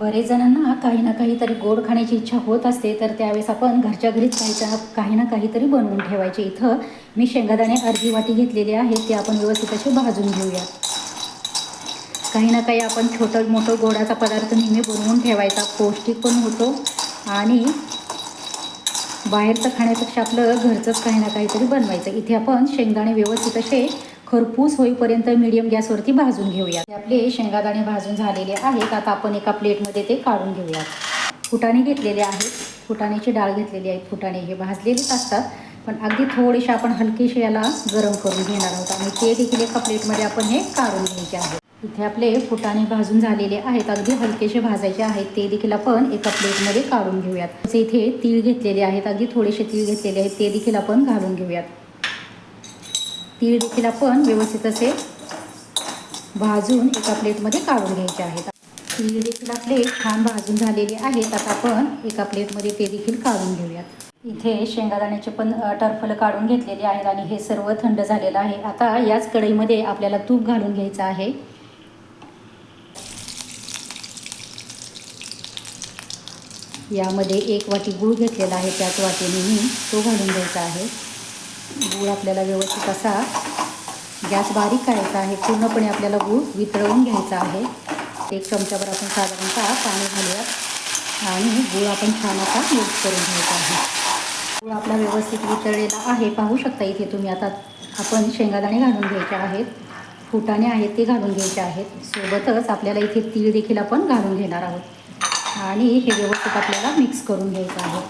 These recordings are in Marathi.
बरेच जणांना काही ना काहीतरी गोड खाण्याची इच्छा होत असते, तर त्यावेळेस आपण घरच्या घरीच काही ना काहीतरी बनवून ठेवायचे. इथं मी शेंगादाणे अर्धी वाटी घेतलेले आहेत, ते आपण व्यवस्थित असे भाजून घेऊया. काही ना काही आपण छोटं मोठं गोडाचा पदार्थ नेहमी बनवून ठेवायचा, पौष्टिक पण होतो आणि बाहेरचं खाण्यापेक्षा आपलं घरचंच काही ना काहीतरी बनवायचं. इथे आपण शेंगदाणे व्यवस्थित असे खरपूस होईपर्यंत मीडियम गॅसवरती भाजून घेऊयात. आपले शेंगादाणे भाजून झालेले आहेत. आता आपण एका प्लेटमध्ये ते काढून घेऊयात. फुटाणे घेतलेले आहेत, फुटाण्याची डाळ घेतलेली आहे. फुटाणे हे भाजलेलेच असतात, पण अगदी थोडेसे आपण हलकेसे याला गरम करून घेणार आहोत आणि ते देखील एका प्लेटमध्ये आपण हे काढून घ्यायचे आहे. इथे आपले फुटाणे भाजून झालेले आहेत, अगदी हलकेसे भाजायचे आहेत. ते देखील आपण एका प्लेटमध्ये काढून घेऊयात. तसे इथे तीळ घेतलेले आहेत, अगदी थोडेसे तीळ घेतलेले आहेत, ते देखील आपण घालून घेऊयात. तीळ देखील आपण व्यवस्थित असे भाजून एका प्लेटमध्ये काढून घ्यायचे आहेत. तीळ देखील आपले छान भाजून झालेले आहेत. आता आपण एका प्लेटमध्ये ते देखील काढून घेऊयात. इथे शेंगादाण्याचे पण टरफलं काढून घेतलेले आहेत आणि हे सर्व थंड झालेलं आहे. आता याच कढईमध्ये आपल्याला तूप घालून घ्यायचं आहे. यामध्ये 1 वाटी गूळ घेतलेला आहे, त्याच वाटीने मी तो घालून घ्यायचा आहे. गूळ आपल्याला व्यवस्थित असा गॅस बारीक करायचा आहे. पूर्णपणे आपल्याला गूळ वितळवून घ्यायचा आहे. 1 चमचाभर आपण साधारणतः पाणी घालूयात आणि गूळ आपण छान असा मिक्स करून घ्यायचा आहे. गूळ आपला व्यवस्थित वितळलेला आहे, पाहू शकता इथे तुम्ही. आता आपण शेंगादाणे घालून घ्यायचे आहेत, फुटाणे आहेत ते घालून घ्यायचे आहेत. सोबतच आपल्याला इथे तीळ देखील आपण घालून घेणार आहोत आणि हे व्यवस्थित आपल्याला मिक्स करून घ्यायचं आहे.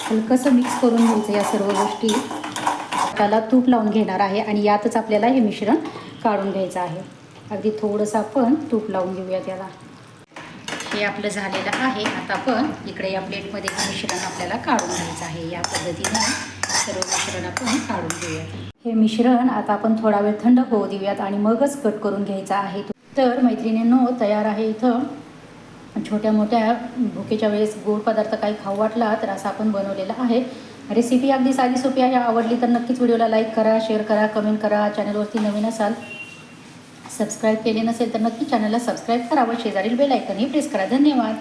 हलकंसं मिक्स करून घ्यायचं या सर्व गोष्टी. त्याला तूप लावून घेणार आहे आणि यातच आपल्याला हे मिश्रण काढून घ्यायचं आहे. अगदी थोडंसं आपण तूप लावून घेऊया त्याला. हे आपलं झालेलं आहे. आता आपण इकडे या प्लेटमध्ये हे मिश्रण आपल्याला काढून घ्यायचं आहे. या पद्धतीने सर्व मिश्रण आपण काढून घेऊया. हे मिश्रण आता आपण थोडा वेळ थंड होऊ देऊयात आणि मगच कट करून घ्यायचं आहे. तर मैत्रिणींनो, तयार आहे. इथं छोट्या मोठ्या भुकेच्या वेळेस गोड पदार्थ काही खाऊ वाटला तर असं आपण बनवलेलं आहे. रेसिपी अगदी साधी सोपी आहे. आवडली तर नक्कीच व्हिडिओला लाईक करा, शेअर करा, कमेंट करा. चॅनलवरती नवीन असाल, सबस्क्राईब केले नसेल तर नक्की चॅनलला सबस्क्राईब करा व शेजारील बेल आयकॉनही प्रेस करा. धन्यवाद.